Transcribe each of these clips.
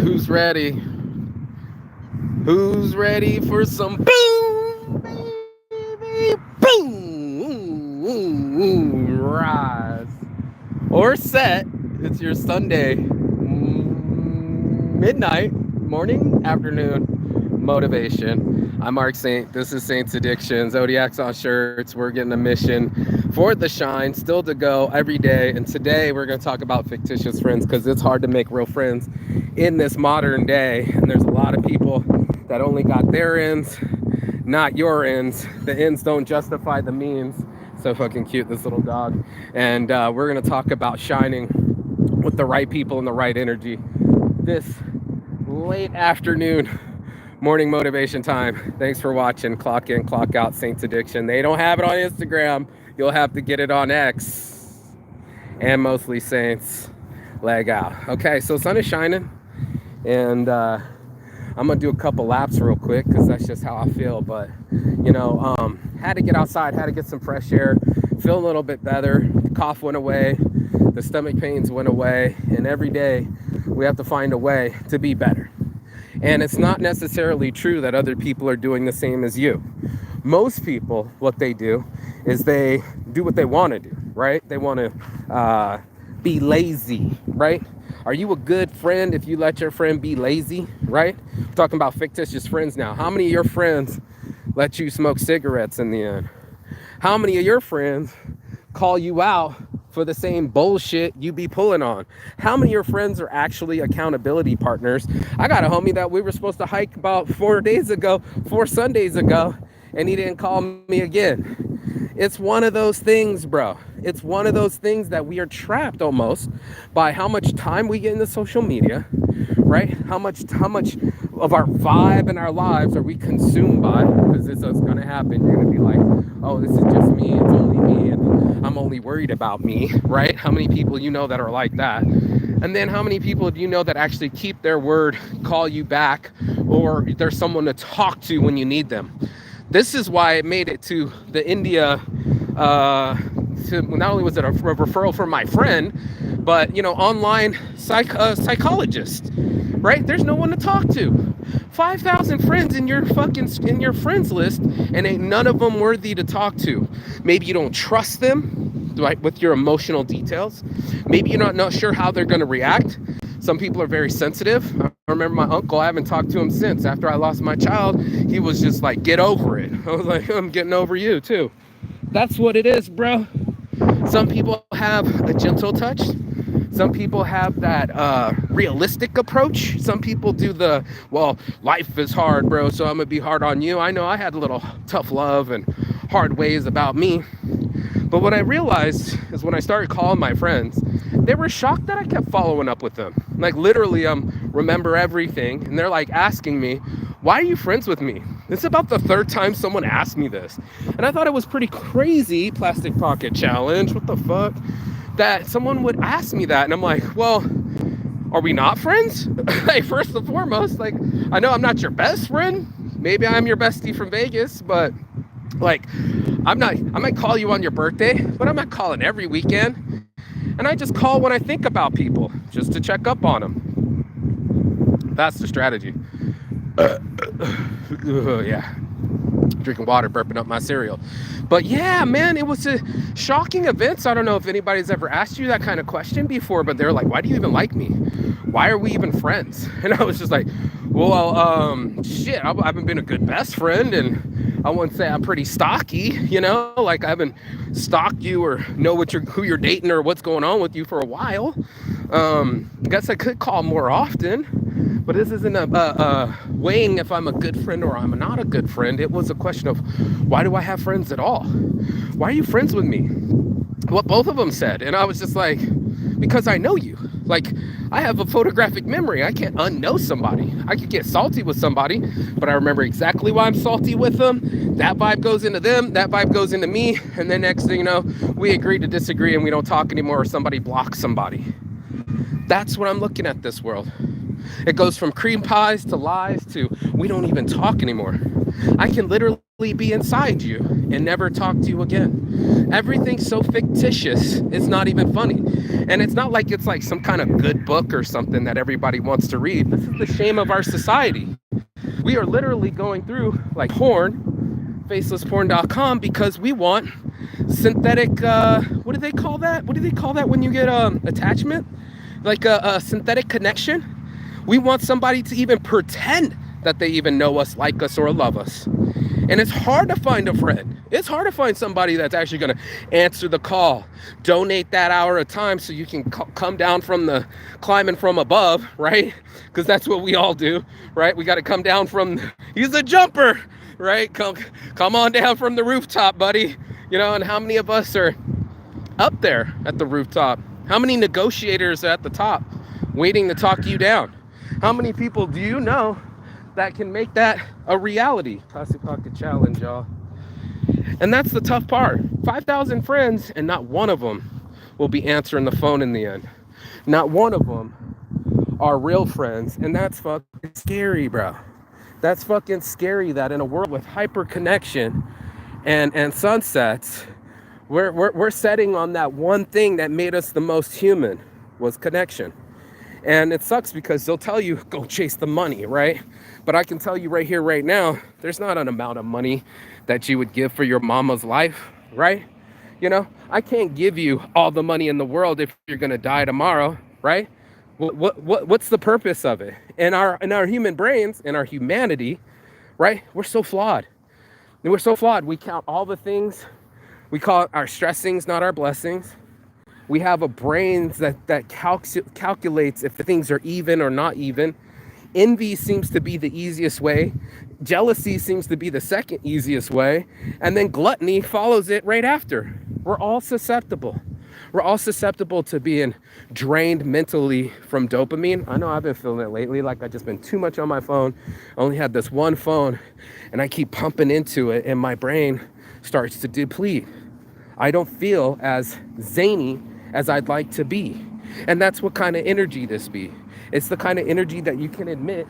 Who's ready? Who's ready for some boom, baby? Boom, rise or set. It's your Sunday midnight, morning, afternoon motivation. I'm Mark Saint. This is Saint's Addiction. Zodiac's on shirts. We're getting a mission for the shine, still to go every day. And today we're going to talk about fictitious friends because it's hard to make real friends in this modern day. And there's a lot of people that only got their ends, not your ends. The ends don't justify the means. So fucking cute, this little dog. And we're going to talk about shining with the right people and the right energy this late afternoon morning motivation time. Thanks for watching. Clock in, clock out, Saints Addiction. They don't have it on Instagram. You'll have to get it on X. And mostly Saints. Leg out. Okay, so sun is shining. And I'm going to do a couple laps real quick because that's just how I feel. But, had to get outside, had to get some fresh air. Feel a little bit better. The cough went away. The stomach pains went away. And every day we have to find a way to be better. And it's not necessarily true that other people are doing the same as you. Most people, what they do is they do what they want to do, right? They want to be lazy, right? Are you a good friend if you let your friend be lazy, right? I'm talking about fictitious friends now. How many of your friends let you smoke cigarettes in the end? How many of your friends call you out for the same bullshit you be pulling on? How many of your friends are actually accountability partners? I got a homie that we were supposed to hike about 4 Sundays ago, and he didn't call me again. It's one of those things, bro. It's one of those things that we are trapped almost by how much time we get into social media, right? How much of our vibe and our lives are we consumed by? Because this is going to happen. You're going to be like, oh, this is just me. It's only me. And I'm only worried about me, right? How many people you know that are like that? And then how many people do you know that actually keep their word, call you back, or there's someone to talk to when you need them? This is why it made it to the India. Not only was it a referral from my friend, but online psychologist, right? There's no one to talk to. 5,000 friends in your friends list, and ain't none of them worthy to talk to. Maybe you don't trust them, right, with your emotional details. Maybe you're not sure how they're going to react. Some people are very sensitive. I remember my uncle, I haven't talked to him since. After I lost my child, he was just like, get over it. I was like, I'm getting over you too. That's what it is, bro. Some people have a gentle touch. Some people have that realistic approach. Some people do well, life is hard, bro, so I'm going to be hard on you. I know I had a little tough love and hard ways about me. But what I realized is when I started calling my friends, they were shocked that I kept following up with them. Like literally, remember everything. And they're like asking me, why are you friends with me? It's about the third time someone asked me this. And I thought it was pretty crazy, plastic pocket challenge, what the fuck, that someone would ask me that. And I'm like, well, are we not friends? Like, first and foremost, like, I know I'm not your best friend. Maybe I'm your bestie from Vegas, but like, I might call you on your birthday, but I'm not calling every weekend. And I just call when I think about people, just to check up on them. That's the strategy. Yeah. Drinking water, burping up my cereal. But yeah, man, it was a shocking event. So I don't know if anybody's ever asked you that kind of question before, but they're like, why do you even like me? Why are we even friends? And I was just like, well, shit, I haven't been a good best friend, and I wouldn't say I'm pretty stocky, like I haven't stalked you or know who you're dating or what's going on with you for a while. I guess I could call more often, but this isn't a weighing if I'm a good friend or I'm not a good friend. It was a question of, why do I have friends at all? Why are you friends with me? What both of them said. And I was just like, because I know you. Like, I have a photographic memory. I can't unknow somebody. I could get salty with somebody, but I remember exactly why I'm salty with them. That vibe goes into them. That vibe goes into me. And then next thing you know, we agree to disagree and we don't talk anymore, or somebody blocks somebody. That's what I'm looking at this world. It goes from cream pies to lies to we don't even talk anymore. I can literally be inside you and never talk to you again. Everything's so fictitious, it's not even funny. And it's not like it's like some kind of good book or something that everybody wants to read. This is the shame of our society. We are literally going through like porn, facelessporn.com, because we want synthetic, what do they call that? What do they call that when you get attachment? Like a synthetic connection? We want somebody to even pretend that they even know us, like us, or love us. And it's hard to find a friend. It's hard to find somebody that's actually going to answer the call, donate that hour of time so you can come down from the climbing from above, right? Because that's what we all do, right? We got to come down from, he's a jumper, right? Come on down from the rooftop, buddy. You know, and how many of us are up there at the rooftop? How many negotiators are at the top waiting to talk you down? How many people do you know that can make that a reality? Classic Pocket Challenge, y'all. And that's the tough part. 5,000 friends, and not one of them will be answering the phone in the end. Not one of them are real friends. And that's fucking scary, bro. That's fucking scary that in a world with hyper connection and sunsets, we're setting on that one thing that made us the most human, was connection. And it sucks because they'll tell you, go chase the money, right? But I can tell you right here, right now, there's not an amount of money that you would give for your mama's life, right? You know, I can't give you all the money in the world if you're gonna die tomorrow, right? What's the purpose of it? In our human brains, in our humanity, right? We're so flawed. And we're so flawed. We count all the things. We call it our stressings, not our blessings. We have a brain that calculates if the things are even or not even. Envy seems to be the easiest way. Jealousy seems to be the second easiest way. And then gluttony follows it right after. We're all susceptible. We're all susceptible to being drained mentally from dopamine. I know I've been feeling it lately, like I've just been too much on my phone. I only had this one phone, and I keep pumping into it, and my brain starts to deplete. I don't feel as zany as I'd like to be. And that's what kind of energy this be. It's the kind of energy that you can admit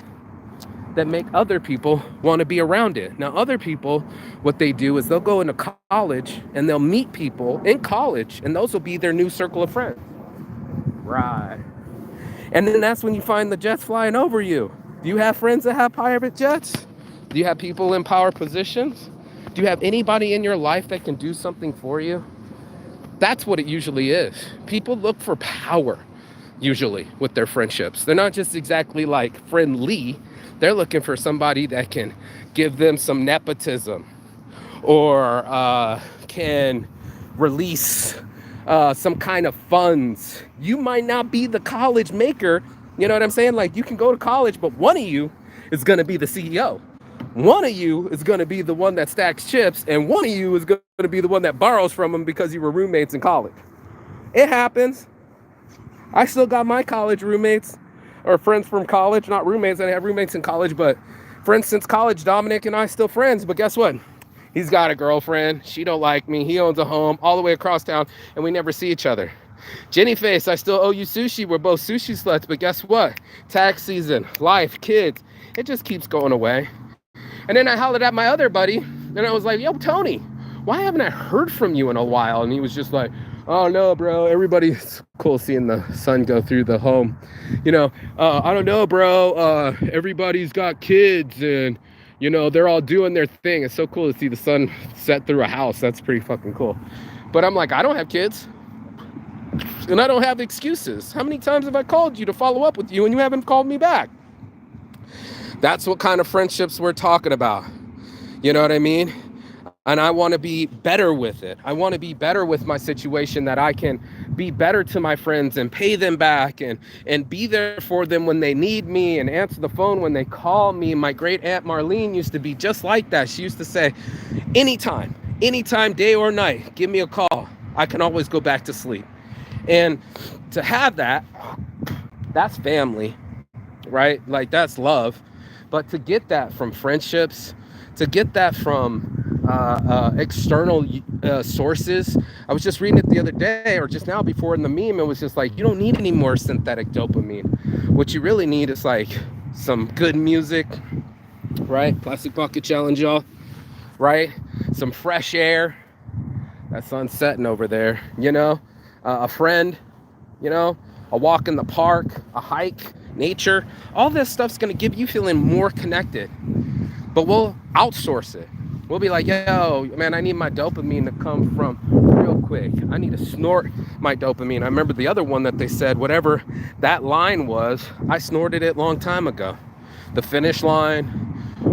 that make other people want to be around it. Now, other people, what they do is they'll go into college and they'll meet people in college, and those will be their new circle of friends. Right. And then that's when you find the jets flying over you. Do you have friends that have private jets? Do you have people in power positions? Do you have anybody in your life that can do something for you? That's what it usually is. People look for power, usually, with their friendships. They're not just exactly like friendly. They're looking for somebody that can give them some nepotism or can release some kind of funds. You might not be the college maker. You know what I'm saying? Like, you can go to college, but one of you is going to be the CEO. One of you is going to be the one that stacks chips, and one of you is going to be the one that borrows from them because you were roommates in college. It happens. I still got my college roommates, or friends from college, not roommates. I didn't have roommates in college, but friends since college. Dominic and I still friends, but guess what? He's got a girlfriend. She don't like me. He owns a home all the way across town, and we never see each other. Jenny Face, I still owe you sushi. We're both sushi sluts, but guess what? Tax season, life, kids, it just keeps going away. And then I hollered at my other buddy, and I was like, yo, Tony, why haven't I heard from you in a while? And he was just like, oh, no, bro, everybody's cool seeing the sun go through the home. You know, I don't know, bro, everybody's got kids, and, you know, they're all doing their thing. It's so cool to see the sun set through a house. That's pretty fucking cool. But I'm like, I don't have kids, and I don't have excuses. How many times have I called you to follow up with you, and you haven't called me back? That's what kind of friendships we're talking about. You know what I mean? And I want to be better with it. I want to be better with my situation, that I can be better to my friends and pay them back and be there for them when they need me and answer the phone when they call me. My great aunt Marlene used to be just like that. She used to say, anytime, day or night, give me a call. I can always go back to sleep. And to have that, that's family, right? Like, that's love. But to get that from friendships, to get that from external sources. I was just reading it the other day, or just now before in the meme, it was just like, you don't need any more synthetic dopamine. What you really need is like some good music, right? Classic Pocket Challenge, y'all. right? Some fresh air. That sun's setting over there, you know, a friend, you know, a walk in the park, a hike, nature. All this stuff's going to give you feeling more connected, but we'll outsource it. We'll be like, yo, man, I need my dopamine to come from real quick. I need to snort my dopamine. I remember the other one that they said, whatever that line was, I snorted it a long time ago. The finish line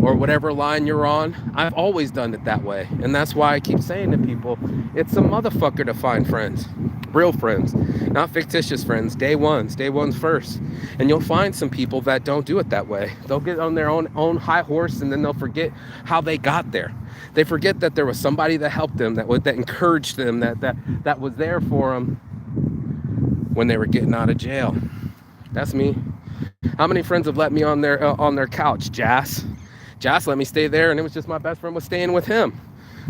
or whatever line you're on, I've always done it that way. And that's why I keep saying to people, it's a motherfucker to find friends. Real friends, not fictitious friends, day ones first. And you'll find some people that don't do it that way. They'll get on their own high horse, and then they'll forget how they got there. They forget that there was somebody that helped them, that encouraged them, that was there for them when they were getting out of jail. That's me. How many friends have let me on their couch? Jas let me stay there, and it was just my best friend was staying with him.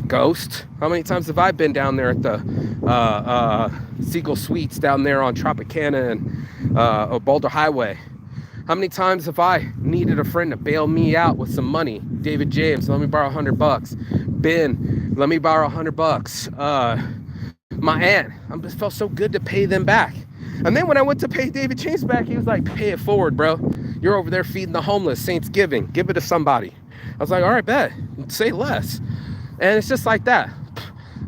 Ghost. How many times have I been down there at the Siegel Suites down there on Tropicana and Boulder Highway? How many times have I needed a friend to bail me out with some money? David James, let me borrow $100. Ben, let me borrow $100. My aunt, I just felt so good to pay them back. And then when I went to pay David James back, he was like, pay it forward, bro. You're over there feeding the homeless, Saints Giving. Give it to somebody. I was like, all right, bet. Say less. And it's just like that.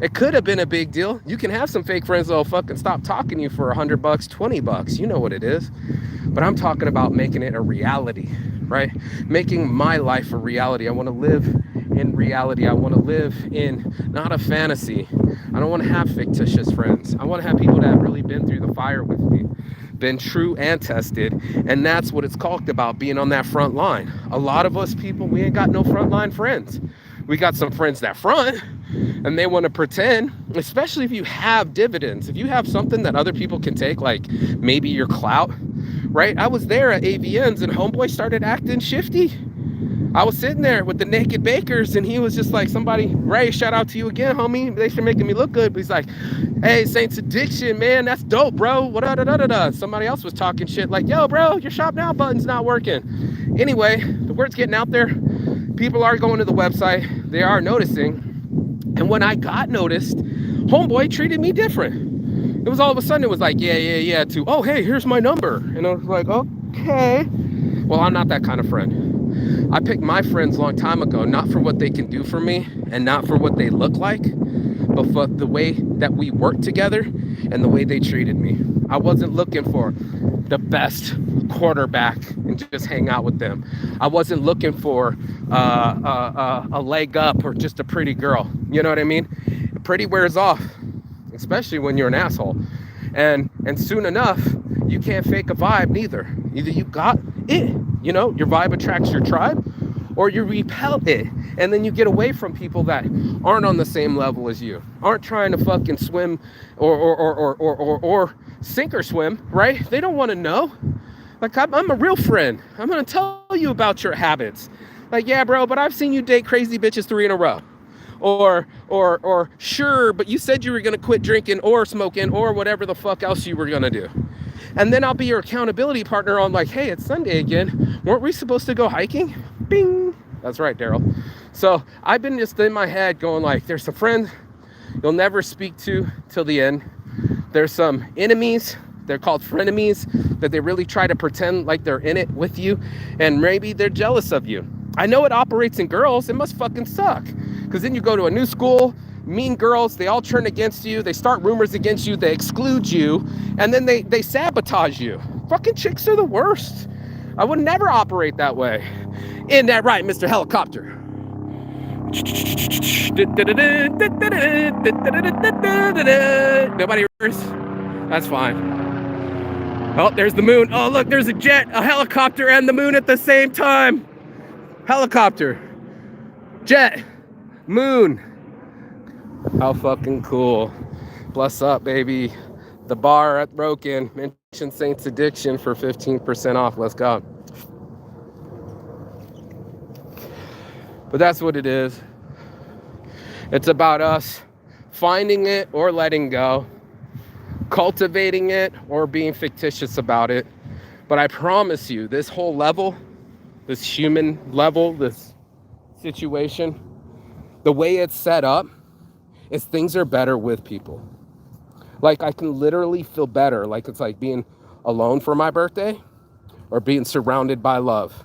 It could have been a big deal. You can have some fake friends that'll fucking stop talking to you for $100, $20. You know what it is. But I'm talking about making it a reality, right? Making my life a reality. I want to live in reality. I want to live in not a fantasy. I don't want to have fictitious friends. I want to have people that have really been through the fire with me, been true and tested. And that's what it's called about, being on that front line. A lot of us people, we ain't got no frontline friends. We got some friends that front and they want to pretend, especially if you have dividends. If you have something that other people can take, like maybe your clout, right? I was there at AVNs and homeboy started acting shifty. I was sitting there with the naked bakers and he was just like, somebody, Ray, shout out to you again, homie. They should making me look good. But he's like, hey, Saints Addiction, man, that's dope, bro. What da da da da. Somebody else was talking shit like, yo, bro, your shop now button's not working. Anyway, the word's getting out there. People are going to the website. They are noticing. And when I got noticed, homeboy treated me different. It was all of a sudden, it was like, yeah, to, oh, hey, here's my number. And I was like, okay. Well, I'm not that kind of friend. I picked my friends a long time ago, not for what they can do for me and not for what they look like, but for the way that we worked together and the way they treated me. I wasn't looking for the best quarterback and just hang out with them. I wasn't looking for a leg up or just a pretty girl. You know what I mean? Pretty wears off, especially when you're an asshole. And soon enough, you can't fake a vibe neither. Either you got it, you know, your vibe attracts your tribe, or you repel it. And then you get away from people that aren't on the same level as you, aren't trying to fucking swim or sink or swim, right? They don't want to know. Like, I'm a real friend. I'm going to tell you about your habits. Like, yeah, bro, but I've seen you date crazy bitches 3 in a row. Or sure, but you said you were going to quit drinking or smoking or whatever the fuck else you were going to do. And then I'll be your accountability partner on like, hey, it's Sunday again. Weren't we supposed to go hiking? Bing. That's right, Daryl. So I've been just in my head going like, there's a friend you'll never speak to till the end. There's some enemies. They're called frenemies that they really try to pretend like they're in it with you. And maybe they're jealous of you. I know it operates in girls. It must fucking suck. Because then you go to a new school, mean girls, they all turn against you. They start rumors against you. They exclude you. And then they sabotage you. Fucking chicks are the worst. I would never operate that way. Isn't that right, Mr. Helicopter? Nobody hears? That's fine. Oh, there's the moon. Oh, look, there's a jet, a helicopter, and the moon at the same time. Helicopter, jet, moon. How fucking cool. Bless up, baby. The bar at Broken. Mention Saints Addiction for 15% off. Let's go. But that's what it is. It's about us finding it or letting go, cultivating it or being fictitious about it. But I promise you, this whole level, this human level, this situation, The way it's set up is things are better with people. Like I can literally feel better. Like it's like being alone for my birthday or being surrounded by love.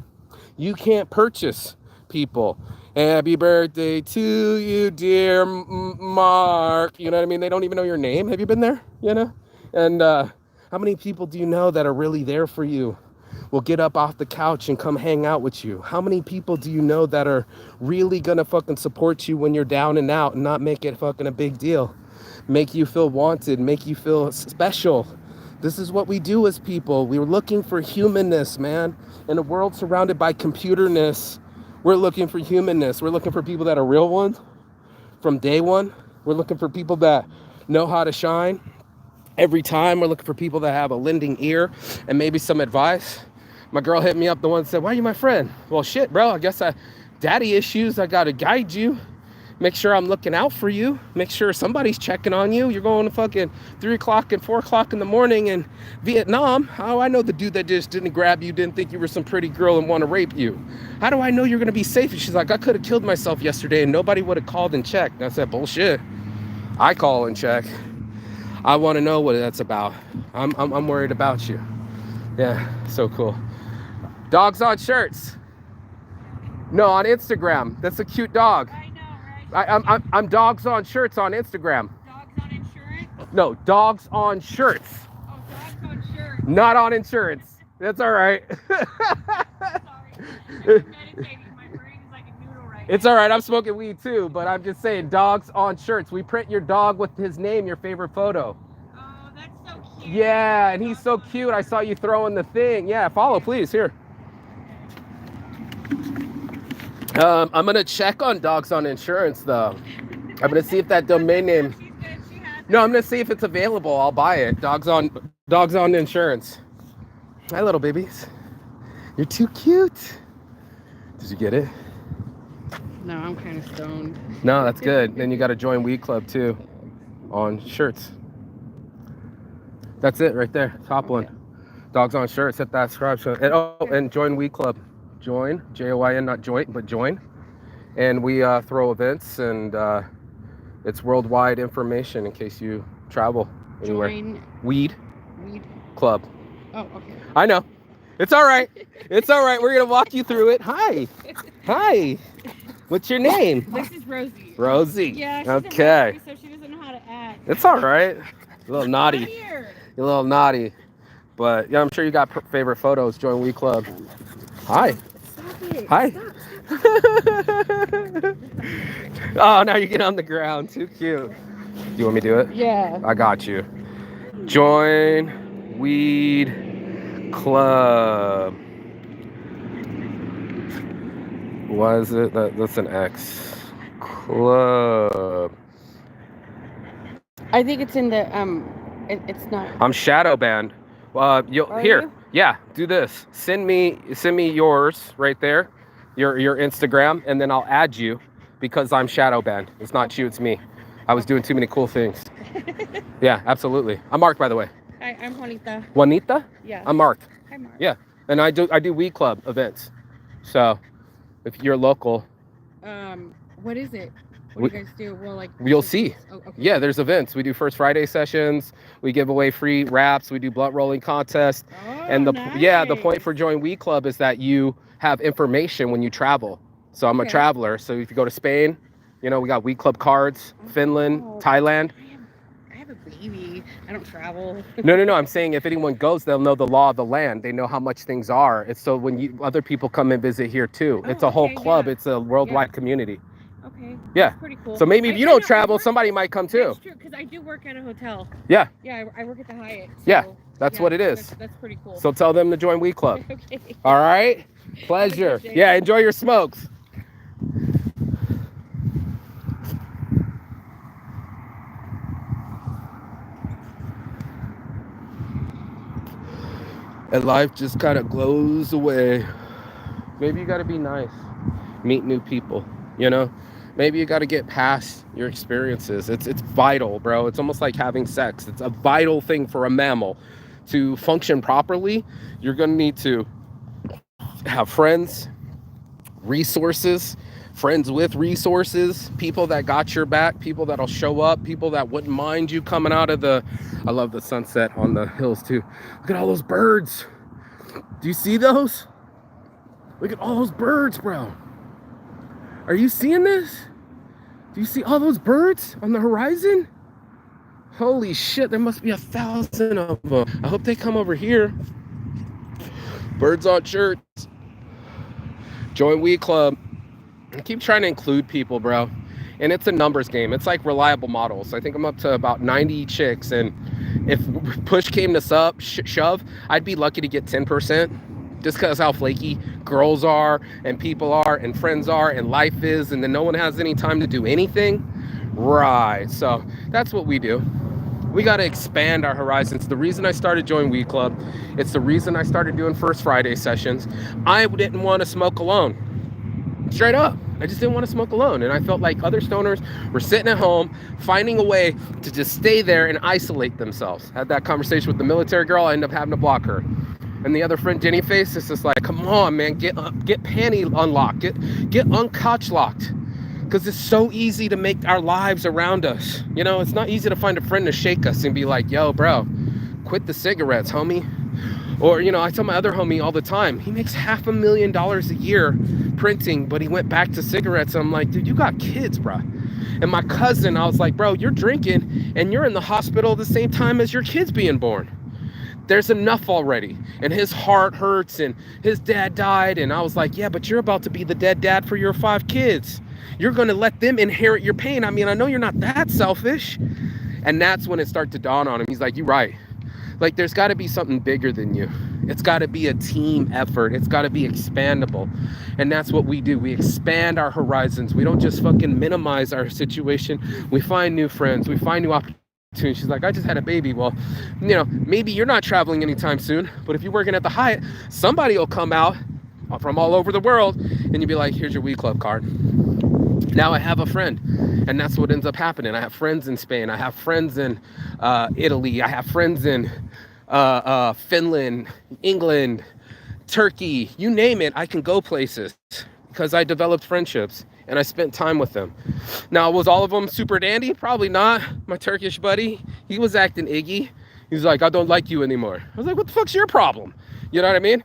You can't purchase people. Happy birthday to you, dear Mark. You know what I mean? They don't even know your name. Have you been there? You know? And how many people do you know that are really there for you? Will get up off the couch and come hang out with you? How many people do you know that are really gonna fucking support you when you're down and out and not make it fucking a big deal? Make you feel wanted, make you feel special. This is what we do as people. We're looking for humanness, man. In a world surrounded by computerness, we're looking for humanness. We're looking for people that are real ones from day one. We're looking for people that know how to shine. Every time we're looking for people that have a lending ear and maybe some advice. My girl hit me up, the one that said, why are you my friend? Well, shit, bro, I guess daddy issues, I gotta guide you. Make sure I'm looking out for you. Make sure somebody's checking on you. You're going to fucking 3 o'clock and 4 o'clock in the morning in Vietnam. How do I know the dude that just didn't grab you, didn't think you were some pretty girl and want to rape you? How do I know you're going to be safe? And she's like, I could have killed myself yesterday and nobody would have called and checked. And I said, bullshit. I call and check. I want to know what that's about. I'm worried about you. Yeah, so cool. Dogs on shirts. No, on Instagram. That's a cute dog. I'm dogs on shirts on Instagram. Dogs on insurance? No, dogs on shirts. Oh, dogs on shirts. Not on insurance. That's all right. Sorry. I'm meditating. My brain is like a noodle right It's now. all right. I'm smoking weed too, but I'm just saying dogs on shirts. We print your dog with his name, your favorite photo. Oh, that's so cute. Yeah, and he's so cute. I saw you throwing the thing. Yeah, follow, please. Here. I'm gonna check on dogs on insurance though. I'm gonna see if that domain name. She's good. She has No, I'm gonna see if it's available. I'll buy it. Dogs on insurance. Hi, little babies. You're too cute. Did you get it? No, I'm kind of stoned. No, that's good. Then you got to join Weed Club too, on shirts. That's it right there. Top one. Dogs on shirts. Hit that subscribe. And join Weed Club. Join, Join, not joint, but join. And we throw events, and it's worldwide information in case you travel anywhere. Join Weed weed. Club. Oh, okay. I know. It's all right. It's all right. We're gonna walk you through it. Hi. Hi. What's your name? This is Rosie. Rosie. Yeah, she's okay. a so she doesn't know how to act. It's all right. A little naughty. Here. You're a little naughty. But yeah, I'm sure you got favorite photos. Join We Club. Hi. Stop it. Hi. Stop. Oh, now you get on the ground. Too cute. Do you want me to do it? Yeah. I got you. Join Weed Club. Why is it that's an X? Club. I think it's in the it's not. I'm shadow banned. Here. You? Yeah, do this. Send me yours right there, your Instagram, and then I'll add you because I'm shadow banned. It's not you, it's me. I was doing too many cool things. Yeah, absolutely. I'm Mark, by the way. Hi, I'm Juanita. Juanita? Yeah. I'm Mark. Hi, Mark. Yeah, and I do Weed Club events. So, if you're local, what is it? What do you guys do? Well, like you'll see. Oh, okay. Yeah, there's events. We do First Friday sessions. We give away free wraps. We do blunt rolling contests. Oh, And the nice. point for Join Weed Club is that you have information when you travel. So I'm a traveler. So if you go to Spain, we got Weed Club cards. Finland, Thailand. I have a baby. I don't travel. No. I'm saying if anyone goes, they'll know the law of the land. They know how much things are. It's so when other people come and visit here too. It's a whole club. Yeah. It's a worldwide community. Okay. Yeah. That's pretty cool. So maybe if you don't travel, somebody might come too. That's true, because I do work at a hotel. Yeah. Yeah, I work at the Hyatt. So, Yeah, that's what it is. That's pretty cool. So tell them to join Weed Club. Okay. All right? Pleasure. day. Yeah, enjoy your smokes. And life just kind of glows away. Maybe you got to be nice. Meet new people, Maybe you got to get past your experiences. It's vital, bro. It's almost like having sex. It's a vital thing for a mammal. To function properly, you're going to need to have friends, resources, friends with resources, people that got your back, people that'll show up, people that wouldn't mind you coming out of the, I love the sunset on the hills too. Look at all those birds. Do you see those? Look at all those birds, bro. Are you seeing this? Do you see all those birds on the horizon? Holy shit, there must be 1,000 of them. I hope they come over here. Birds on shirts. Join Weed Club. I keep trying to include people, bro. And it's a numbers game. It's like reliable models. I think I'm up to about 90 chicks. And if push came to shove, I'd be lucky to get 10%. Just because how flaky girls are and people are and friends are and life is. And then no one has any time to do anything. Right. So that's what we do. We got to expand our horizons. The reason I started Join Weed Club, it's the reason I started doing First Friday sessions. I didn't want to smoke alone. Straight up. I just didn't want to smoke alone. And I felt like other stoners were sitting at home, finding a way to just stay there and isolate themselves. Had that conversation with the military girl. I ended up having to block her. And the other friend, Jenny Face, is just like, come on, man, get panty unlocked, get uncouch locked. Because it's so easy to make our lives around us. You know, it's not easy to find a friend to shake us and be like, yo, bro, quit the cigarettes, homie. Or, you know, I tell my other homie all the time, he makes $500,000 a year printing, but he went back to cigarettes. I'm like, dude, you got kids, bro. And my cousin, I was like, bro, you're drinking and you're in the hospital at the same time as your kids being born. There's enough already. And his heart hurts and his dad died. And I was like, yeah, but you're about to be the dead dad for your 5 kids. You're going to let them inherit your pain. I mean, I know you're not that selfish. And that's when it started to dawn on him. He's like, you're right. Like, there's got to be something bigger than you. It's got to be a team effort. It's got to be expandable. And that's what we do. We expand our horizons. We don't just fucking minimize our situation. We find new friends. We find new opportunities. She's like, I just had a baby. Well, you know, maybe you're not traveling anytime soon, but if you're working at the Hyatt, somebody will come out from all over the world and you'll be like, here's your Weed Club card. Now I have a friend. And that's what ends up happening. I have friends in Spain. I have friends in Italy. I have friends in Finland, England, Turkey, you name it. I can go places because I developed friendships and I spent time with them. Now, was all of them super dandy? Probably not. My Turkish buddy, he was acting iggy. He's like, I don't like you anymore. I was like, what the fuck's your problem? You know what I mean?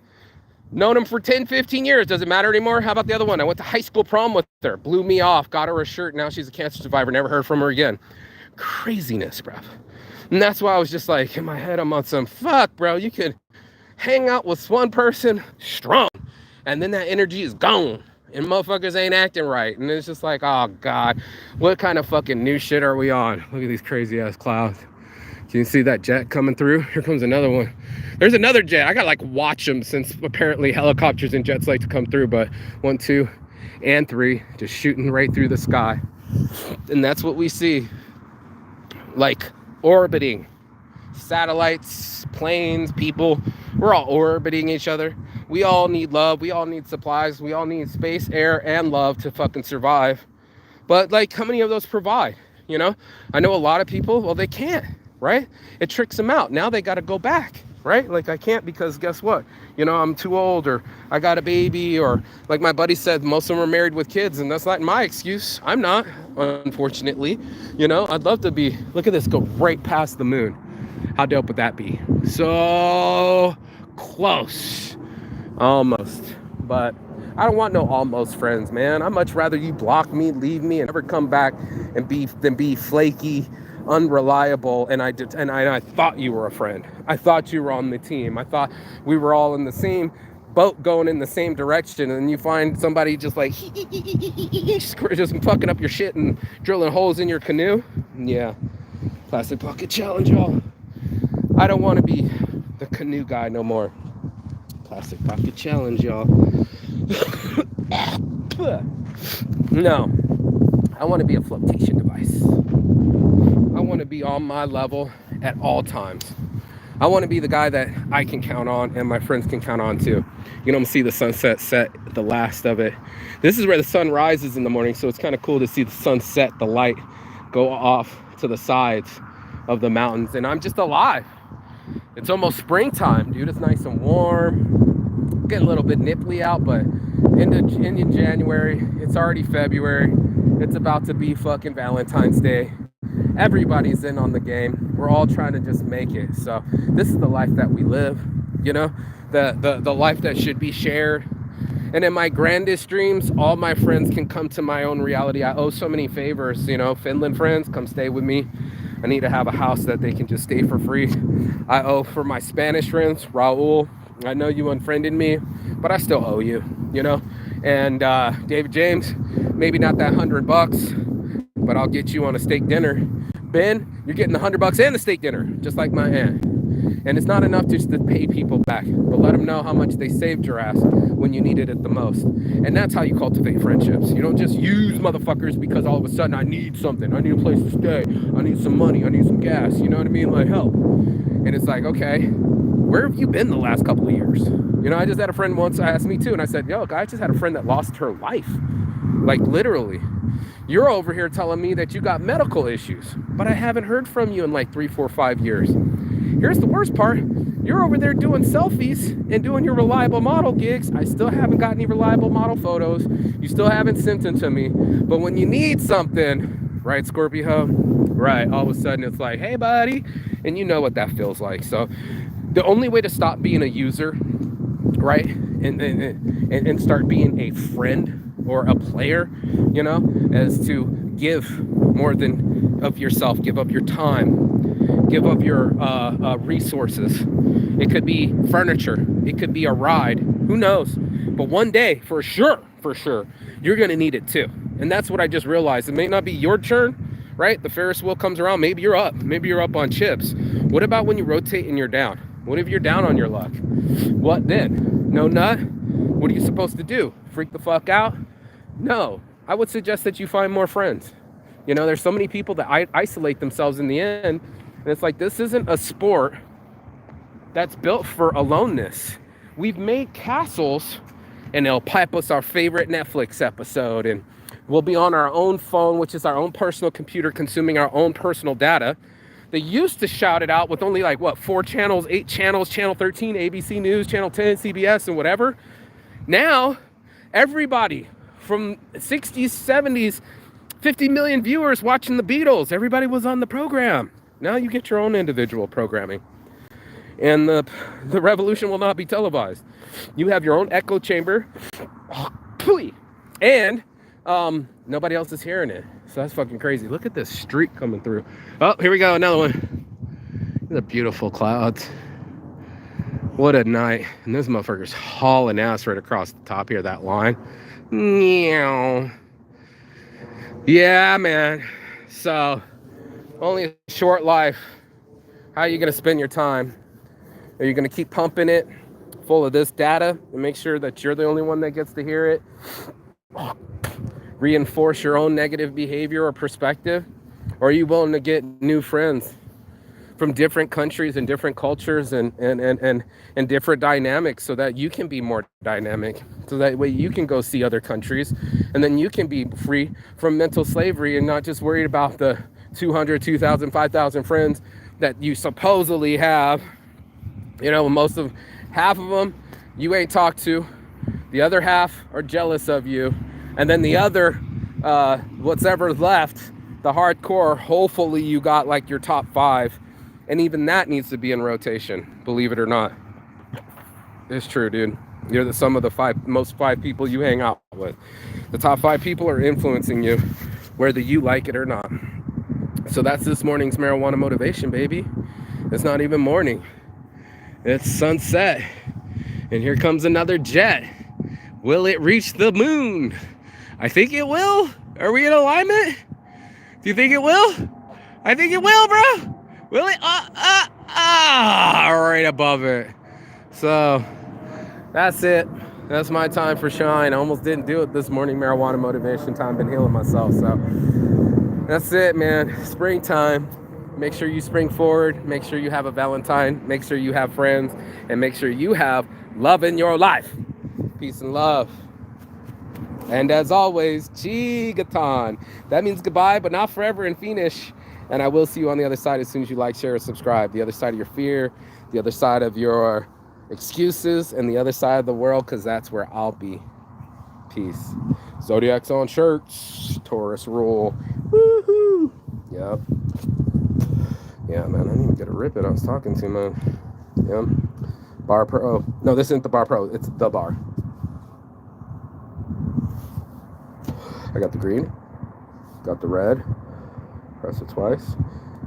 Known him for 10, 15 years. Does it matter anymore? How about the other one? I went to high school prom with her. Blew me off. Got her a shirt. Now she's a cancer survivor. Never heard from her again. Craziness, bro. And that's why I was just like, in my head, I'm on some, fuck, bro. You could hang out with one person strong. And then that energy is gone. And motherfuckers ain't acting right. And it's just like, oh, God. What kind of fucking new shit are we on? Look at these crazy-ass clouds. Can you see that jet coming through? Here comes another one. There's another jet. I gotta like watch them since apparently helicopters and jets like to come through. But 1, 2, and 3, just shooting right through the sky. And that's what we see. Like orbiting. Satellites, planes, people. We're all orbiting each other. We all need love. We all need supplies. We all need space, air, and love to fucking survive. But like, how many of those provide? You know? I know a lot of people, well, they can't. Right? It tricks them out. Now they got to go back, right? Like I can't because guess what? You know, I'm too old or I got a baby or like my buddy said, most of them are married with kids and that's not my excuse. I'm not, unfortunately. You know, I'd love to be, look at this, go right past the moon. How dope would that be? So close. Almost. But I don't want no almost friends, man. I'd much rather you block me, leave me, and never come back and be flaky, unreliable, and I thought you were a friend. I thought you were on the team. I thought we were all in the same boat going in the same direction, and you find somebody just like just fucking up your shit and drilling holes in your canoe. Yeah. Plastic Pocket Challenge, y'all. I don't want to be the canoe guy no more. Plastic Pocket Challenge, y'all. No. I want to be a flotation device. I want to be on my level at all times. I want to be the guy that I can count on and my friends can count on too. You know, I'm see the sunset set, the last of it. This is where the sun rises in the morning, so it's kind of cool to see the sunset, the light go off to the sides of the mountains, and I'm just alive. It's almost springtime, dude. It's nice and warm. getting a little bit nipply out, but into January, it's already February. It's about to be fucking Valentine's Day. Everybody's in on the game. We're all trying to just make it. So this is the life that we live, you know, the life that should be shared. And in my grandest dreams, all my friends can come to my own reality. I owe so many favors, you know, Finland friends, come stay with me. I need to have a house that they can just stay for free. I owe for my Spanish friends, Raul. I know you unfriended me, but I still owe you, you know. And David James, maybe not that $100, but I'll get you on a steak dinner. Ben, you're getting $100 and a steak dinner, just like my aunt. And it's not enough just to pay people back, but let them know how much they saved your ass when you needed it the most. And that's how you cultivate friendships. You don't just use motherfuckers because all of a sudden I need something. I need a place to stay. I need some money. I need some gas. You know what I mean? Like, help. And it's like, okay, where have you been the last couple of years? You know, I just had a friend once asked me too, and I said, yo, I just had a friend that lost her life. Like, literally. You're over here telling me that you got medical issues, but I haven't heard from you in like 3, 4, 5 years. Here's the worst part. You're over there doing selfies and doing your reliable model gigs. I still haven't got any reliable model photos. You still haven't sent them to me. But when you need something, right, Scorpio? Right, all of a sudden it's like, hey, buddy. And you know what that feels like. So the only way to stop being a user, right, and start being a friend or a player, you know, is to give more than of yourself, give up your time, give up your resources. It could be furniture, it could be a ride, who knows? But one day, for sure, you're gonna need it too. And that's what I just realized. It may not be your turn, right? The Ferris wheel comes around, maybe you're up on chips. What about when you rotate and you're down? What if you're down on your luck? What then? No nut? What are you supposed to do? Freak the fuck out? No, I would suggest that you find more friends. You know, there's so many people that isolate themselves in the end. And it's like, this isn't a sport that's built for aloneness. We've made castles and they'll pipe us our favorite Netflix episode. And we'll be on our own phone, which is our own personal computer, consuming our own personal data. They used to shout it out with only like, what, 4 channels, 8 channels, Channel 13, ABC News, Channel 10, CBS, and whatever. Now, everybody from 60s, 70s, 50 million viewers watching the Beatles. Everybody was on the program. Now you get your own individual programming. And the revolution will not be televised. You have your own echo chamber. And nobody else is hearing it. So that's fucking crazy. Look at this streak coming through. Oh, here we go. Another one. The beautiful clouds. What a night. And this motherfucker's hauling ass right across the top here, that line. Meow. Yeah, man. So, only a short life. How are you going to spend your time? Are you going to keep pumping it full of this data and make sure that you're the only one that gets to hear it? Reinforce your own negative behavior or perspective? Or are you willing to get new friends from different countries and different cultures and different dynamics so that you can be more dynamic, so that way you can go see other countries and then you can be free from mental slavery and not just worried about the 200, 2,000, 5,000 friends that you supposedly have. You know, half of them you ain't talked to, the other half are jealous of you, and then the other, what's ever left, the hardcore, hopefully you got like your top 5. And even that needs to be in rotation, believe it or not. It's true, dude. You're the sum of the most 5 people you hang out with. The top 5 people are influencing you, whether you like it or not. So that's this morning's marijuana motivation, baby. It's not even morning. It's sunset. And here comes another jet. Will it reach the moon? I think it will. Are we in alignment? Do you think it will? I think it will, bro. Will it? Right above it. So that's it. That's my time for shine. I almost didn't do it this morning. Marijuana motivation time. Been healing myself. So that's it, man. Springtime. Make sure you spring forward. Make sure you have a Valentine. Make sure you have friends. And make sure you have love in your life. Peace and love. And as always, Chigatan. That means goodbye, but not forever in Finnish. And I will see you on the other side as soon as you like, share, and subscribe. The other side of your fear, the other side of your excuses and the other side of the world, because that's where I'll be. Peace. Zodiac's on shirts. Taurus rule. Woohoo! Yep. Yeah, man, I didn't even get a rip it. I was talking to, man. Yep. Bar Pro. No, this isn't the Bar Pro. It's the bar. I got the green. Got the red. Press it twice.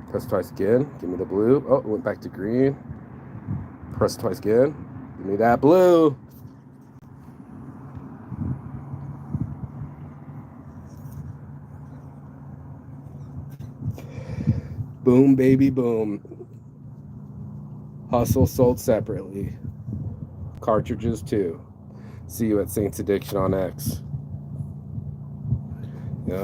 Press it twice again. Give me the blue. Oh, it went back to green. Press it twice again. Give me that blue. Boom, baby, boom. Hustle sold separately. Cartridges too. See you at Saints Addiction on X.